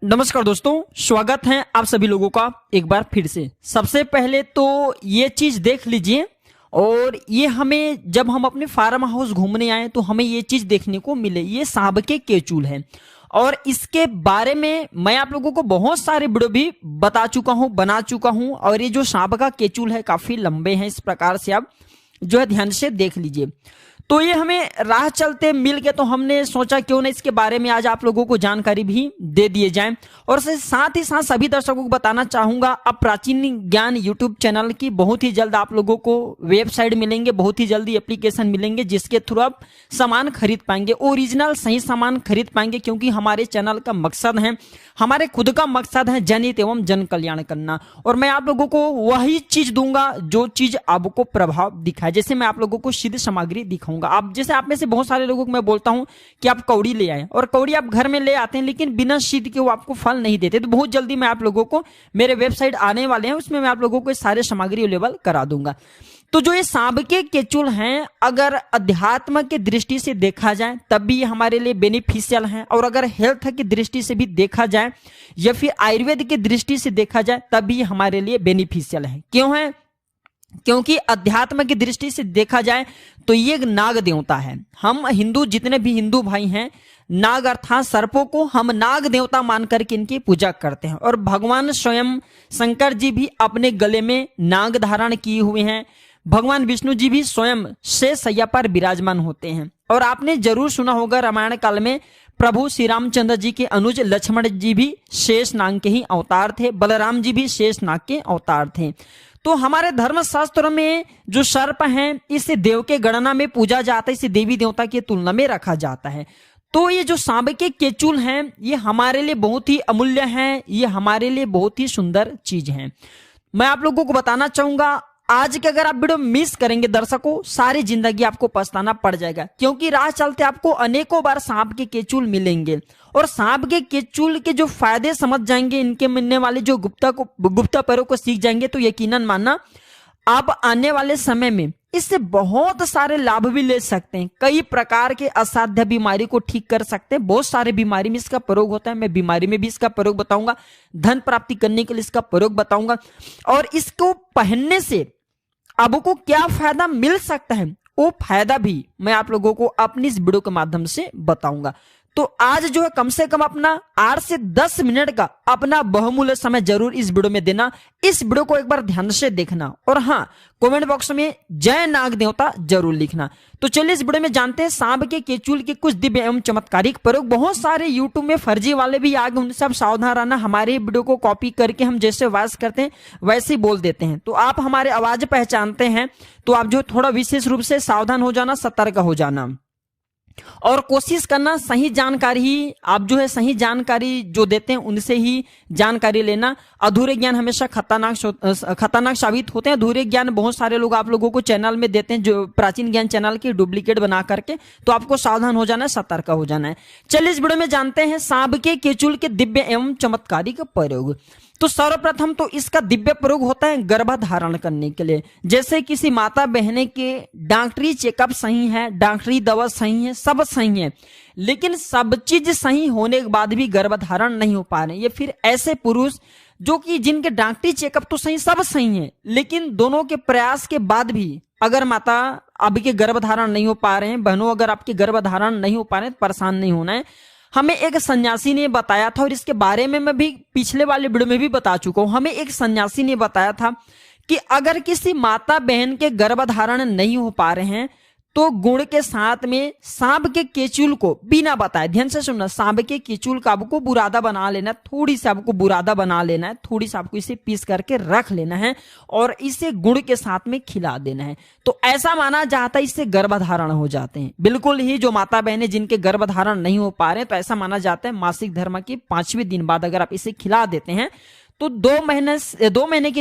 नमस्कार दोस्तों, स्वागत है आप सभी लोगों का एक बार फिर से। सबसे पहले तो ये चीज देख लीजिए, और ये हमें जब हम अपने फार्म हाउस घूमने आए तो हमें ये चीज देखने को मिले। ये सांप के केचुल है और इसके बारे में मैं आप लोगों को बहुत सारे वीडियो भी बता चुका हूं, बना चुका हूं। और ये जो सांप का केचुल है काफी लंबे हैं, इस प्रकार से आप जो है ध्यान से देख लीजिए। तो ये हमें राह चलते मिल गए तो हमने सोचा क्यों ना इसके बारे में आज आप लोगों को जानकारी भी दे दिए जाए। और साथ ही साथ सभी दर्शकों को बताना चाहूंगा, अब प्राचीन ज्ञान यूट्यूब चैनल की बहुत ही जल्द आप लोगों को वेबसाइट मिलेंगे, बहुत ही जल्दी एप्लीकेशन मिलेंगे जिसके थ्रू आप सामान खरीद पाएंगे, ओरिजिनल सही सामान खरीद पाएंगे। क्योंकि हमारे चैनल का मकसद है, हमारे खुद का मकसद है जनहित एवं जन कल्याण करना। और मैं आप लोगों को वही चीज दूंगा जो चीज आपको प्रभाव दिखाए। जैसे मैं आप लोगों को सिद्ध सामग्री दिखाऊंगा। आप जैसे आप में से बहुत सारे लोगों को मैं बोलता हूं कि आप कौड़ी ले आए, और कौड़ी आप घर में ले आते हैं लेकिन बिना सिद्ध के वो आपको फल नहीं देते। तो बहुत जल्दी मैं आप लोगों को, मेरे वेबसाइट आने वाले हैं, उसमें मैं आप लोगों को सारे सामग्री अवेलेबल करा दूंगा। तो जो ये सांप के केचुल हैं, अगर अध्यात्म की दृष्टि से देखा जाए तब भी ये हमारे लिए बेनिफिशियल हैं, और अगर हेल्थ की दृष्टि से भी देखा जाए या फिर आयुर्वेद की दृष्टि से देखा जाए तब भी हमारे लिए बेनिफिशियल है। क्यों है? क्योंकि अध्यात्म की दृष्टि से देखा जाए तो ये एक नाग देवता है। हम हिंदू, जितने भी हिंदू भाई हैं, नाग अर्थात सर्पों को हम नाग देवता मानकर के इनकी पूजा करते हैं। और भगवान स्वयं शंकर जी भी अपने गले में नाग धारण किए हुए हैं। भगवान विष्णु जी भी स्वयं शेष शैया पर विराजमान होते हैं। और आपने जरूर सुना होगा, रामायण काल में प्रभु श्री रामचंद्र जी के अनुज लक्ष्मण जी भी शेष नाग के ही अवतार थे, बलराम जी भी शेष नाग के अवतार थे। तो हमारे धर्म शास्त्र में जो सर्प हैं, इसे देव के गणना में पूजा जाता है, इसे देवी देवता की तुलना में रखा जाता है। तो ये जो सांप के केचुल हैं, ये हमारे लिए बहुत ही अमूल्य हैं, ये हमारे लिए बहुत ही सुंदर चीज है। मैं आप लोगों को बताना चाहूंगा, आज के अगर आप वीडियो मिस करेंगे दर्शकों, सारी जिंदगी आपको पछताना पड़ जाएगा। क्योंकि राह चलते आपको अनेकों बार सांप के केचुल मिलेंगे, और सांप के केचुल के जो फायदे समझ जाएंगे, इनके मिलने वाले जो गुप्त पैरों को सीख जाएंगे, तो यकीनन मानना आप आने वाले समय में इससे बहुत सारे लाभ भी ले सकते हैं। कई प्रकार के असाध्य बीमारी को ठीक कर सकते हैं। बहुत सारे बीमारी में इसका प्रयोग होता है, मैं बीमारी में भी इसका प्रयोग बताऊंगा, धन प्राप्ति करने के लिए इसका प्रयोग बताऊंगा, और इसको पहनने से आपको क्या फायदा मिल सकता है वो फायदा भी मैं आप लोगों को अपनी इस वीडियो के माध्यम से बताऊंगा। तो आज जो है कम से कम अपना 8 से 10 मिनट का अपना बहुमूल्य समय जरूर इस वीडियो में देना। इस वीडियो को एक बार ध्यान से देखना, और हाँ, कमेंट बॉक्स में जय नाग देवता जरूर लिखना। तो चलिए इस वीडियो में जानते हैं सांप के केचुल के कुछ दिव्य एवं चमत्कारिक प्रयोग। बहुत सारे यूट्यूब में फर्जी वाले भी आगे, उनसे आप सावधान रहना। हमारे वीडियो को कॉपी करके हम जैसे वॉइस करते हैं वैसे ही बोल देते हैं। तो आप हमारे आवाज पहचानते हैं तो आप जो थोड़ा विशेष रूप से सावधान हो जाना, सतर्क हो जाना, और कोशिश करना सही जानकारी ही आप जो है सही जानकारी जो देते हैं उनसे ही जानकारी लेना। अधूरे ज्ञान हमेशा खतरनाक साबित होते हैं। अधूरे ज्ञान बहुत सारे लोग आप लोगों को चैनल में देते हैं, जो प्राचीन ज्ञान चैनल की डुप्लीकेट बना करके। तो आपको सावधान हो जाना है, सतर्क हो जाना है। चलिए इस वीडियो में जानते हैं सांप के केचुल के दिव्य एवं चमत्कारिक प्रयोग। तो सर्वप्रथम तो इसका दिव्य प्रयोग होता है गर्भधारण करने के लिए। जैसे किसी माता बहने के डॉक्टरी चेकअप सही है, डॉक्टरी दवा सही है, सब सही है, लेकिन सब चीज सही होने के बाद भी गर्भधारण नहीं हो पा रहे, ये फिर ऐसे पुरुष जो कि जिनके डॉक्टरी चेकअप तो सही, सब सही है, लेकिन दोनों के प्रयास के बाद भी अगर माता आपके गर्भधारण नहीं हो पा रहे हैं, बहनों अगर आपके गर्भधारण नहीं हो पा रहे हैं, परेशान नहीं होना है। हमें एक सन्यासी ने बताया था, और इसके बारे में मैं भी पिछले वाले वीडियो में भी बता चुका हूं। हमें एक सन्यासी ने बताया था कि अगर किसी माता बहन के गर्भधारण नहीं हो पा रहे हैं तो गुड़ के साथ में सांप के केचुल को बिना बताए, ध्यान से सुनना, सांप के केचुल का आपको बुरादा बना लेना, थोड़ी सी आपको बुरादा बना लेना है, थोड़ी सी आपको इसे पीस करके रख लेना है और इसे गुड़ के साथ में खिला देना है। तो ऐसा माना जाता है इससे गर्भधारण हो जाते हैं। बिल्कुल ही जो माता बहनें जिनके गर्भधारण नहीं हो पा रहे हैं, तो ऐसा माना जाता है मासिक धर्म के 5वें दिन बाद अगर आप इसे खिला देते हैं तो 2 महीने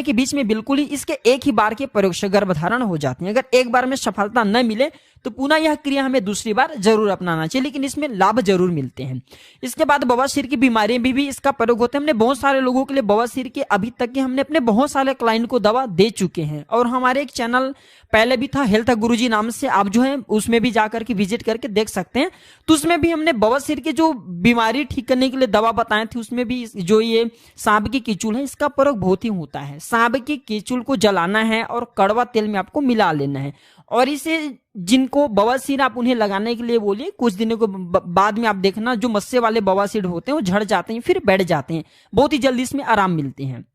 के बीच में बिल्कुल ही इसके एक ही बार के प्रयोग से गर्भधारण हो जाती है। अगर एक बार में सफलता न मिले तो पुनः यह क्रिया हमें दूसरी बार जरूर अपनाना चाहिए, लेकिन इसमें लाभ जरूर मिलते हैं। इसके बाद बवासीर की बीमारी में भी इसका प्रयोग होता है। हमने बहुत सारे लोगों के लिए बवासीर के अभी तक के हमने अपने बहुत सारे क्लाइंट को दवा दे चुके हैं, और हमारे एक चैनल पहले भी था हेल्थ गुरुजी नाम से, आप जो है उसमें भी जाकर के विजिट करके देख सकते हैं। तो उसमें भी हमने बवासीर की जो बीमारी ठीक करने के लिए दवा बताए थे, उसमें भी जो ये सांप की कीचुल है इसका प्रयोग बहुत ही होता है। सांप की कीचुल को जलाना है और कड़वा तेल में आपको मिला लेना है, और इसे जिनको बवासीर आप उन्हें लगाने के लिए बोलिए, कुछ दिनों के बाद में आप देखना जो मस्से वाले बवासीर होते हैं वो झड़ जाते हैं, फिर बैठ जाते हैं, बहुत ही जल्दी इसमें आराम मिलते हैं।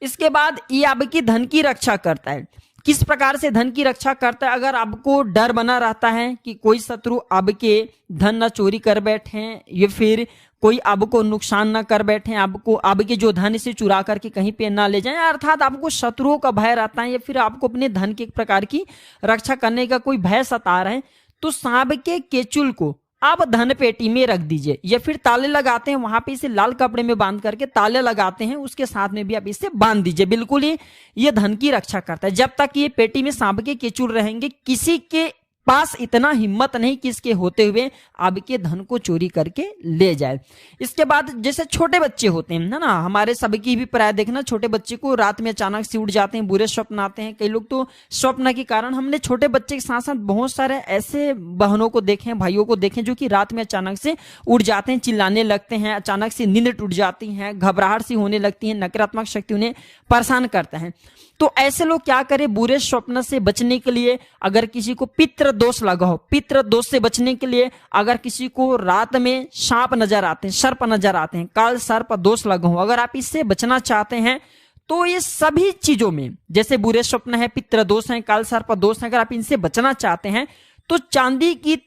इसके बाद ये आपकी धन की रक्षा करता है। किस प्रकार से धन की रक्षा करता है? अगर आपको डर बना रहता है कि कोई शत्रु आपके धन ना चोरी कर बैठे या फिर कोई आपको नुकसान ना कर बैठे, आपको आपके जो धन से चुरा करके कहीं पे ना ले जाएं, अर्थात आपको शत्रुओं का भय रहता है या फिर आपको अपने धन के एक प्रकार की रक्षा करने का कोई भय सता रहा है, तो सांप के केचुल को आप धन पेटी में रख दीजिए, या फिर ताले लगाते हैं वहां पे इसे लाल कपड़े में बांध करके ताले लगाते हैं, उसके साथ में भी आप इसे बांध दीजिए। बिल्कुल ही ये धन की रक्षा करता है। जब तक ये पेटी में सांप के केचुल रहेंगे, किसी के पास इतना हिम्मत नहीं कि इसके होते हुए आपके धन को चोरी करके ले जाए। इसके बाद जैसे छोटे बच्चे होते हैं ना, हमारे सबकी भी प्राय देखना, छोटे बच्चे को रात में अचानक से उड़ जाते हैं, बुरे स्वप्न आते हैं। कई लोग तो स्वप्न के कारण, हमने छोटे बच्चे के साथ साथ बहुत सारे ऐसे बहनों को देखे, भाइयों को देखे जो कि रात में अचानक से उड़ जाते हैं, चिल्लाने लगते हैं, अचानक से नींद टूट जाती है, घबराहट सी होने लगती है, नकारात्मक शक्ति उन्हें परेशान करता है। तो ऐसे लोग क्या करें? बुरे स्वप्न से बचने के लिए, अगर किसी को पितृ दोष लगा हो, पितृ दोष से बचने के लिए, अगर किसी को रात में सांप नजर आते हैं, सर्प नजर आते हैं, काल सर्प दोष लगा हो, अगर आप इससे बचना चाहते हैं तो ये सभी चीजों में, जैसे बुरे स्वप्न है, पितृ दोष है, काल सर्प दोष है, अगर आप इनसे बचना चाहते हैं तो चांदी की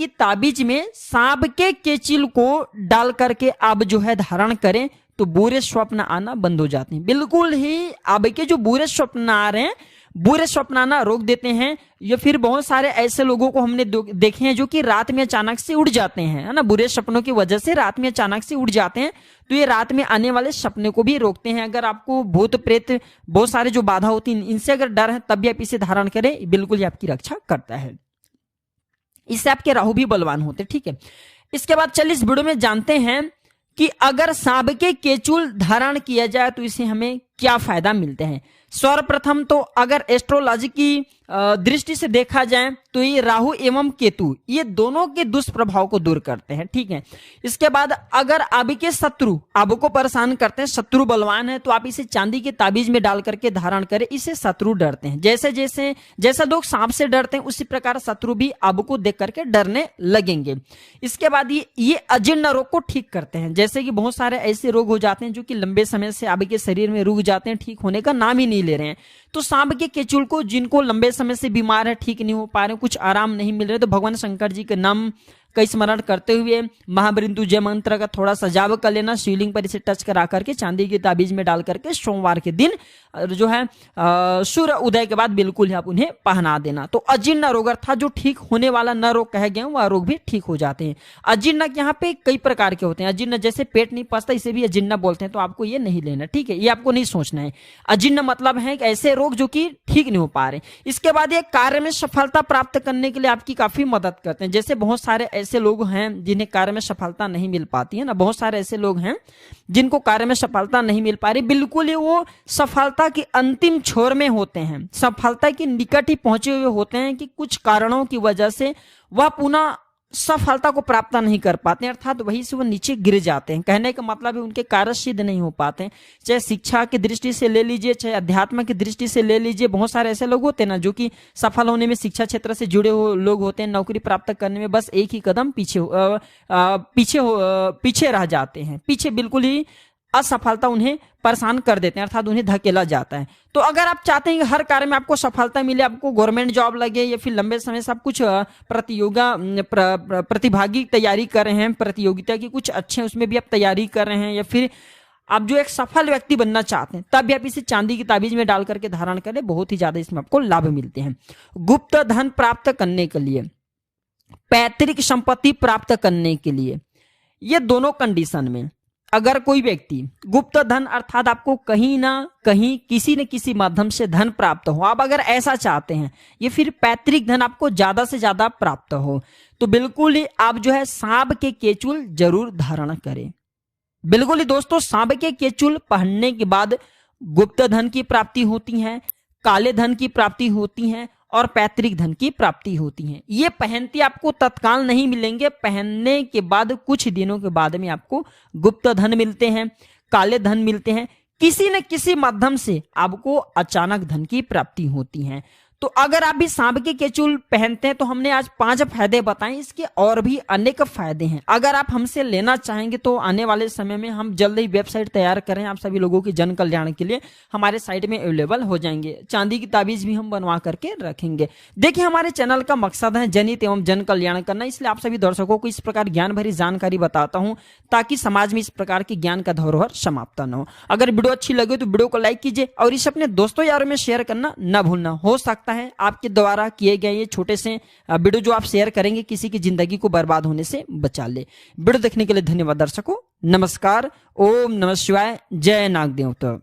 ताबीज में सांप के केचिल को डाल करके आप जो है धारण करें, तो बुरे स्वप्न आना बंद हो जाते हैं। बिल्कुल ही आपके जो बुरे स्वप्न आ रहे हैं, बुरे स्वप्न आना रोक देते हैं। या फिर बहुत सारे ऐसे लोगों को हमने देखे हैं जो कि रात में अचानक से उड़ जाते हैं, है ना, बुरे सपनों की वजह से रात में अचानक से उड़ जाते हैं, तो ये रात में आने वाले सपने को भी रोकते हैं। अगर आपको भूत प्रेत बहुत सारे जो बाधा होती है इनसे अगर डर है, तब भी आप इसे धारण करें, बिल्कुल ही आपकी रक्षा करता है। इससे आपके राहु भी बलवान होते हैं। ठीक है, इसके बाद चलिए इस वीडियो में जानते हैं कि अगर सांप के केचुल धारण किया जाए तो इसे हमें क्या फायदा मिलते हैं। सर्वप्रथम तो अगर एस्ट्रोलॉजी की दृष्टि से देखा जाए तो ये राहु एवं केतु ये दोनों के दुष्प्रभाव को दूर करते हैं। ठीक है, इसके बाद अगर आपके शत्रु आपको परेशान करते हैं, शत्रु बलवान है, तो आप इसे चांदी के ताबीज में डाल करके धारण करें, इससे शत्रु डरते हैं। जैसे लोग सांप से डरते हैं, उसी प्रकार शत्रु भी आपको देख करके डरने लगेंगे। इसके बाद ये अजीर्ण रोग को ठीक करते हैं। जैसे कि बहुत सारे ऐसे रोग हो जाते हैं जो कि लंबे समय से आपके शरीर में रुक जाते हैं, ठीक होने का नाम ही नहीं ले रहे हैं, तो सांप के केचुल को, जिनको लंबे समय से बीमार है, ठीक नहीं हो पा रहे, कुछ आराम नहीं मिल रहे, तो भगवान शंकर जी के नाम का स्मरण करते हुए महामृत्युंजय मंत्र का थोड़ा सजाव कर लेना, शिवलिंग पर इसे टच करा करके चांदी की ताबीज में डाल करके सोमवार के दिन जो है सूर्य उदय के बाद बिल्कुल ही आप उन्हें पहना देना। तो अजीर्ण रोग अर्थात जो ठीक होने वाला न रोग कहे गए वह रोग भी ठीक हो जाते हैं। अजीर्ण के यहाँ पे कई प्रकार के होते हैं। अजीर्ण जैसे पेट नहीं पचता, इसे भी अजीर्ण बोलते हैं, तो आपको ये नहीं लेना। ठीक है, ये आपको नहीं सोचना है। अजीर्ण मतलब है कि ऐसे रोग जो कि ठीक नहीं हो पा रहे। इसके बाद ये कार्य में सफलता प्राप्त करने के लिए आपकी काफी मदद करते हैं। जैसे बहुत सारे ऐसे लोग हैं जिन्हें कार्य में सफलता नहीं मिल पाती है ना, बहुत सारे ऐसे लोग हैं जिनको कार्य में सफलता नहीं मिल पा रही, बिल्कुल ही वो सफलता की अंतिम छोर में होते हैं, सफलता के निकट ही पहुंचे हुए होते हैं कि कुछ कारणों की वजह से वह पुनः सफलता को प्राप्त नहीं कर पाते हैं, अर्थात वहीं से वो नीचे गिर जाते हैं। कहने का मतलब है उनके कार्य सिद्ध नहीं हो पाते हैं। चाहे शिक्षा की दृष्टि से ले लीजिए, चाहे अध्यात्म की दृष्टि से ले लीजिए, बहुत सारे ऐसे लोग होते हैं ना जो कि सफल होने में शिक्षा क्षेत्र से जुड़े हुए लोग होते हैं, नौकरी प्राप्त करने में बस एक ही कदम पीछे रह जाते हैं, पीछे बिल्कुल ही असफलता उन्हें परेशान कर देते हैं, अर्थात उन्हें धकेला जाता है। तो अगर आप चाहते हैं कि हर कार्य में आपको सफलता मिले, आपको गवर्नमेंट जॉब लगे या फिर लंबे समय से आप कुछ प्रतिभागी तैयारी कर रहे हैं, प्रतियोगिता की कुछ अच्छे उसमें भी आप तैयारी कर रहे हैं, या फिर आप जो एक सफल व्यक्ति बनना चाहते हैं, तब भी आप इसे चांदी की ताबीज में डाल करके धारण करें, बहुत ही ज्यादा इसमें आपको लाभ मिलते हैं। गुप्त धन प्राप्त करने के लिए, पैतृक संपत्ति प्राप्त करने के लिए, ये दोनों कंडीशन में अगर कोई व्यक्ति गुप्त धन अर्थात आपको कहीं ना कहीं किसी न किसी माध्यम से धन प्राप्त हो, आप अगर ऐसा चाहते हैं, ये फिर पैतृक धन आपको ज्यादा से ज्यादा प्राप्त हो, तो बिल्कुल ही आप जो है सांप के केचुल जरूर धारण करें। बिल्कुल ही दोस्तों, सांप के केचुल पहनने के बाद गुप्त धन की प्राप्ति होती है, काले धन की प्राप्ति होती है और पैतृक धन की प्राप्ति होती है। ये पहनते आपको तत्काल नहीं मिलेंगे, पहनने के बाद कुछ दिनों के बाद में आपको गुप्त धन मिलते हैं, काले धन मिलते हैं, किसी न किसी माध्यम से आपको अचानक धन की प्राप्ति होती है। तो अगर आप भी सांप के केचुल पहनते हैं तो हमने आज 5 फायदे बताए, इसके और भी अनेक फायदे हैं। अगर आप हमसे लेना चाहेंगे तो आने वाले समय में हम जल्द ही वेबसाइट तैयार करें, आप सभी लोगों की जन कल्याण के लिए हमारे साइट में अवेलेबल हो जाएंगे। चांदी की ताबीज भी हम बनवा करके रखेंगे। देखिए, हमारे चैनल का मकसद है जनहित एवं जन कल्याण करना, इसलिए आप सभी दर्शकों को इस प्रकार ज्ञान भरी जानकारी बताता हूं ताकि समाज में इस प्रकार की ज्ञान का धरोहर समाप्त न हो। अगर वीडियो अच्छी लगे तो वीडियो को लाइक कीजिए और इसे अपने दोस्तों यारों में शेयर करना न भूलना। हो सकता है आपके द्वारा किए गए ये छोटे से वीडियो जो आप शेयर करेंगे किसी की जिंदगी को बर्बाद होने से बचा ले। वीडियो देखने के लिए धन्यवाद दर्शकों, नमस्कार, ओम नमः शिवाय, जय नाग देवता।